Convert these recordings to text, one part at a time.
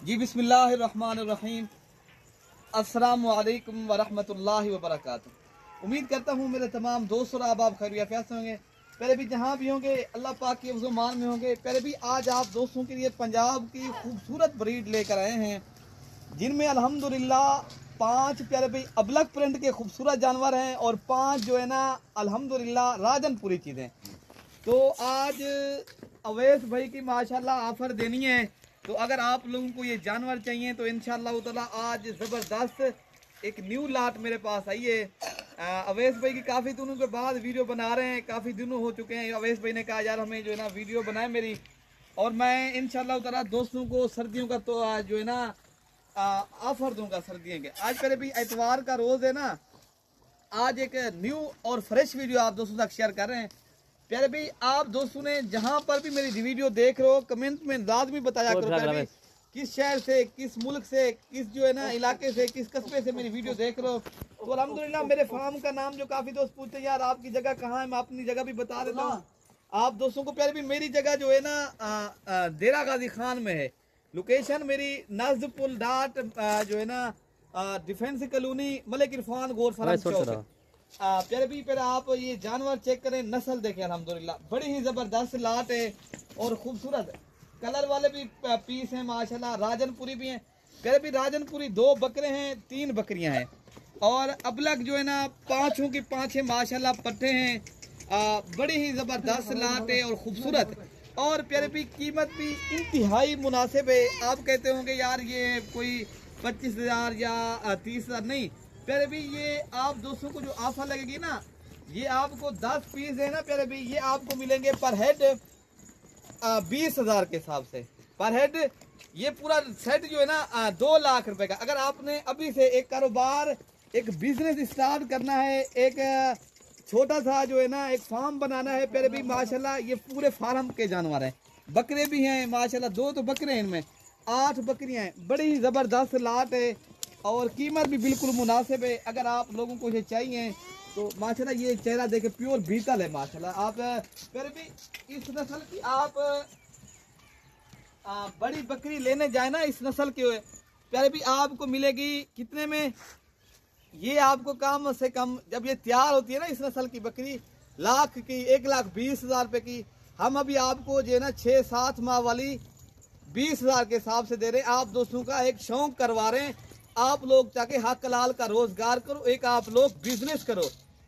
जी बिस्मिल्लाहिर्रहमानिर्रहीम। अस्सलामु अलैकुम वरहमतुल्लाहि वबरकातुहू। उम्मीद करता हूँ मेरे तमाम दोस्त और आप खैरियत होंगे। पहले भी जहाँ भी होंगे अल्लाह पाक के मान में होंगे। पहले भी आज आप दोस्तों के लिए पंजाब की खूबसूरत ब्रीड लेकर आए हैं, जिनमें अल्हम्दुलिल्लाह 5 प्यारे भाई अबलग प्रिंट के खूबसूरत जानवर हैं और 5 जो है ना अल्हम्दुलिल्लाह राजनपुरी चीज़ें। तो आज अवैस भाई की माशाल्लाह ऑफ़र देनी है। तो अगर आप लोगों को ये जानवर चाहिए तो इंशाअल्लाह ताला आज ज़बरदस्त एक न्यू लाट मेरे पास आई है। अवैस भाई की काफ़ी दिनों के बाद वीडियो बना रहे हैं, काफ़ी दिनों हो चुके हैं। अवैस भाई ने कहा यार हमें जो है ना वीडियो बनाए मेरी, और मैं इंशाअल्लाह ताला दोस्तों को सर्दियों का तो आज जो है ना ऑफर दूंगा सर्दियों के। आज पहले भी इतवार का रोज़ है ना, आज एक न्यू और फ्रेश वीडियो आप दोस्तों तक शेयर कर रहे हैं। प्यारे भाई आप दोस्तों ने जहां पर भी मेरी वीडियो देख रहे हो कमेंट में लाजमी बताया करो प्यारे भाई किस शहर से, किस मुल्क से, किस जो है ना इलाके से, किस कस्बे से मेरी वीडियो देख रहे हो। तो अल्हम्दुलिल्लाह मेरे फार्म का नाम जो काफी दोस्त पूछते हैं यार आपकी जगह कहाँ है, मैं अपनी जगह भी बता देता हूँ आप दोस्तों को। प्यारे भाई मेरी जगह जो है ना देरा गाजी खान में है। लोकेशन मेरी नज़द पुल डाट जो है ना डिफेंस कॉलोनी मलिक इरफान गौर फराम। प्यारे भी पहले आप ये जानवर चेक करें, नस्ल देखें अल्हम्दुलिल्लाह बड़ी ही जबरदस्त लाट है और खूबसूरत कलर वाले भी पीस हैं माशाल्लाह। राजनपुरी भी हैं प्यारे भी, राजनपुरी 2 बकरे हैं, 3 बकरियां हैं और अबलग जो है ना 5 की 5 माशाल्लाह पट्टे हैं। बड़ी ही जबरदस्त लाट है और खूबसूरत, और प्यारे भी कीमत भी इंतहाई मुनासिब है। आप कहते होंगे यार ये कोई 25,000 या 30,000 नहीं प्यारे भी, ये आप दोस्तों को जो ऑफर लगेगी ना ये आपको 10 पीस है ना प्यारे भी, ये आपको मिलेंगे पर हेड 20,000 के हिसाब से पर हेड। ये पूरा सेट जो है ना 2 लाख रुपए का। अगर आपने अभी से एक कारोबार एक बिजनेस स्टार्ट करना है, एक छोटा सा जो है ना एक फार्म बनाना है प्यारे भी माशाल्लाह, ये पूरे फार्म के जानवर हैं। बकरे भी हैं माशाल्लाह, 2 तो बकरे हैं, इनमें 8 बकरियां हैं। बड़ी ही जबरदस्त लाट है और कीमत भी बिल्कुल मुनासिब है। अगर आप लोगों को ये चाहिए तो माशाल्लाह ये चेहरा देखे प्योर बीतल है माशाल्लाह। आप फिर भी इस नस्ल की आप बड़ी बकरी लेने जाए ना इस नस्ल के प्यारे भी आपको मिलेगी कितने में, ये आपको कम से कम जब ये तैयार होती है ना इस नस्ल की बकरी लाख की 1,20,000 रुपए की। हम अभी आपको जो है ना 6-7 माह वाली 20,000 के हिसाब से दे रहे हैं। आप दोस्तों का एक शौक करवा रहे हैं, आप लोग ताकि हक हलाल का रोजगार करो, एक आप लोग बिजनेस करो,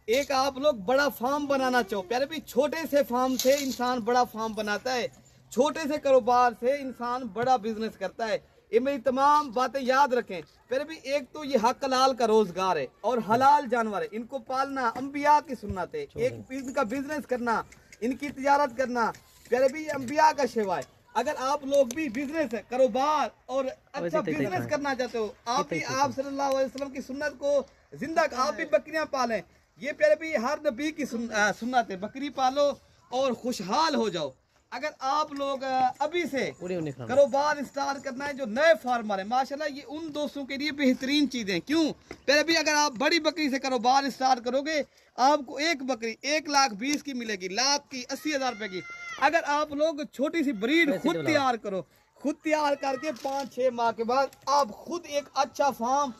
एक आप लोग बड़ा फार्म बनाना चाहो। प्यारे भी छोटे से फार्म से इंसान बड़ा फार्म बनाता है, छोटे से कारोबार से इंसान बड़ा बिजनेस करता है। ये मेरी तमाम बातें याद रखें प्यारे भी। एक तो ये हक हलाल का रोजगार है और हलाल जानवर है, इनको पालना अंबिया की सुन्नत है। एक इनका बिजनेस करना, इनकी तिजारत करना प्यारे भी अंबिया का सेवा है। अगर आप लोग भी बिजनेस है कारोबार और अच्छा बिजनेस करना चाहते हो, आप भी आप सल्लल्लाहु अलैहि वसल्लम की सुन्नत को जिंदा, आप भी बकरियां पालें। ये प्यारे भी हर नबी की सुन्नत है, बकरी पालो और खुशहाल हो जाओ। अगर आप लोग अभी से कारोबार स्टार्ट करना है, जो नए फार्मर है माशाल्लाह ये उन दोस्तों के लिए बेहतरीन चीजें। क्यों प्यारे भी, अगर आप बड़ी बकरी से कारोबार स्टार्ट करोगे आपको एक बकरी 1,20,000 की मिलेगी, लाख की 80,000 रुपए की। अगर आप लोग छोटी सी ब्रीड खुद तैयार करो, खुद तैयार करके 5-6 माह के बाद आप खुद एक अच्छा फार्म,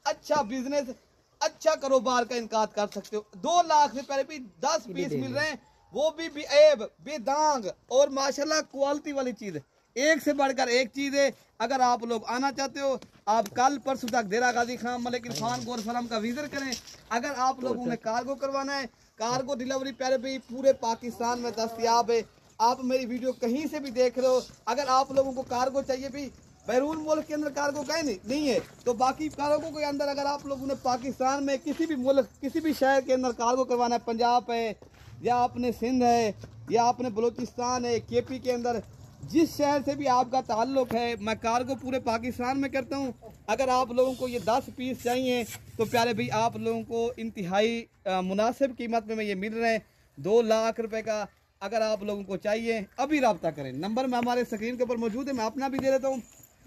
अच्छा बिजनेस, अच्छा कारोबार का इनकार कर सकते हो। 2 लाख से पहले भी 10 पीस मिल रहे हैं, वो भी बेऐब बेदाग और माशाल्लाह क्वालिटी वाली चीज है, एक से बढ़कर एक चीज है। अगर आप लोग आना चाहते हो आप कल परसों तक देरा गाजी खान मलिक इरफान गौर फराम का विजिट करें। अगर आप लोगों ने कार्गो करवाना है, कार्गो डिलीवरी प्यारे भी पूरे पाकिस्तान में दस्तयाब है। आप मेरी वीडियो कहीं से भी देख रहे हो, अगर आप लोगों को कार्गो चाहिए भी बैरून मुल्क के अंदर कार्गो कहीं नहीं है, तो बाकी कार्गो के अंदर अगर आप लोगों ने पाकिस्तान में किसी भी मुल्क किसी भी शहर के अंदर कार्गो करवाना है, पंजाब है या अपने सिंध है या अपने बलूचिस्तान है, केपी के अंदर जिस शहर से भी आपका ताल्लुक है, मैं कार्गो पूरे पाकिस्तान में करता हूँ। अगर आप लोगों को ये 10 पीस चाहिए तो प्यारे भाई आप लोगों को इंतहाई मुनासिब कीमत में ये मिल रहे हैं 2 लाख रुपए का। अगर आप लोगों को चाहिए अभी रब्ता करें, नंबर में हमारे स्क्रीन के ऊपर मौजूद है, मैं अपना भी दे देता हूँ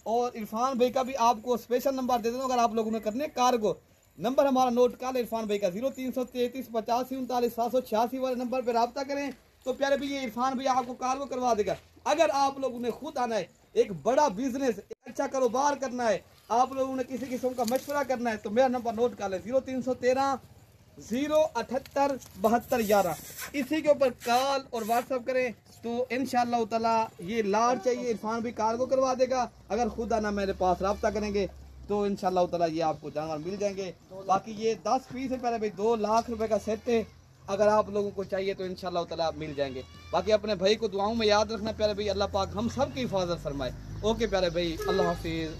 और इरफान भाई का भी आपको स्पेशल नंबर दे देता हूँ। अगर आप लोगों ने करने कार्गो नंबर हमारा नोट कर ले इरफान भाई का 0333 85 39 786 वाले नंबर पर रब्ता करें तो प्यारे भाई ये इरफान भाई आपको कार्गो करवा देगा। अगर आप लोगों ने खुद आना है एक बड़ा बिजनेस, एक अच्छा कारोबार करना है, आप लोगों ने किसी किस्म का मशवरा करना है तो मेरा नंबर नोट कर लें 0313 078 72 11। इसी के ऊपर कॉल और व्हाट्सअप करें तो इंशाअल्लाह ताला ये लाड़ चाहिए इरफान भी कार्गो करवा देगा। अगर खुदा ना मेरे पास रब्ता करेंगे तो इंशाअल्लाह ताला ये आपको जानवर मिल जाएंगे। बाकी ये 10 पीस है पहले भाई 2 लाख रुपए का सेट है, अगर आप लोगों को चाहिए तो इंशाअल्लाह ताला मिल जाएंगे। बाकी अपने भाई को दुआओं में याद रखना प्यारे भाई, अल्लाह पाक हम सब की हिफाजत फरमाए। ओके प्यारे भाई, अल्लाह हाफिज़।